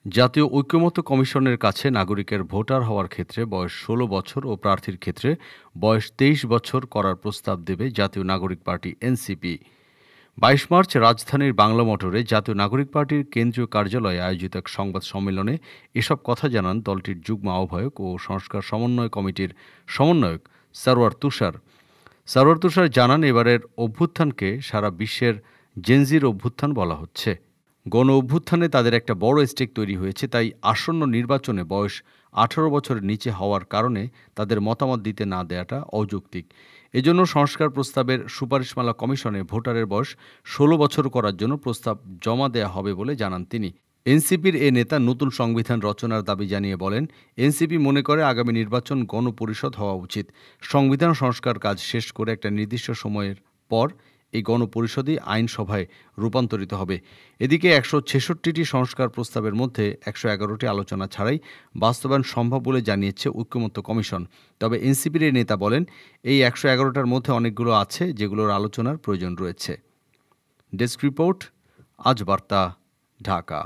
জাতীয় ঐকমত্য কমিশনের কাছে নাগরিকের ভোটার হওয়ার ক্ষেত্রে বয়স ১৬ বছর ও প্রার্থীর ক্ষেত্রে বয়স ২৩ বছর করার প্রস্তাব দেবে জাতীয় নাগরিক পার্টি এনসিপি। ২২ মার্চ রাজধানীর বাংলা মোটরে জাতীয় নাগরিক পার্টির কেন্দ্রীয় কার্যালয়ে আয়োজিত এক সংবাদ সম্মেলনে এসব কথা জানান দলটির যুগ্ম আহ্বায়ক ও সংস্কার সমন্বয় কমিটির সমন্বয়ক সরওয়ার তুষার। সরওয়ার তুষার জানান, এবারের অভ্যুত্থানকে সারা বিশ্বের জেনজির অভ্যুত্থান বলা হচ্ছে। গণ অভ্যুত্থানে তাদের একটা বড় স্টেক তৈরি হয়েছে, তাই আসন্ন নির্বাচনে বয়স ১৮ বছরের নিচে হওয়ার কারণে তাদের মতামত দিতে না দেওয়াটা অযৌক্তিক। এজন্য সংস্কার প্রস্তাবের সুপারিশমালা কমিশনে ভোটারের বয়স ১৬ বছর করার জন্য প্রস্তাব জমা দেয়া হবে বলে জানান তিনি। এনসিপির এ নেতা নতুন সংবিধান রচনার দাবি জানিয়ে বলেন, এনসিপি মনে করে আগামী নির্বাচন গণপরিষদ হওয়া উচিত। সংবিধান সংস্কার কাজ শেষ করে একটা নির্দিষ্ট সময়ের পর এই গণপরিষদই আইনসভায় রূপান্তরিত হবে। এদিকে ১৬৬টি সংস্কার প্রস্তাবের মধ্যে ১১১টি আলোচনা ছাড়াই বাস্তবায়ন সম্ভব বলে জানিয়েছে ঐকমত্য কমিশন। তবে এনসিপির এই নেতা বলেন, এই ১১১টার মধ্যে অনেকগুলো আছে যেগুলোর আলোচনার প্রয়োজন রয়েছে। ডেস্ক রিপোর্ট, আজ বার্তা, ঢাকা।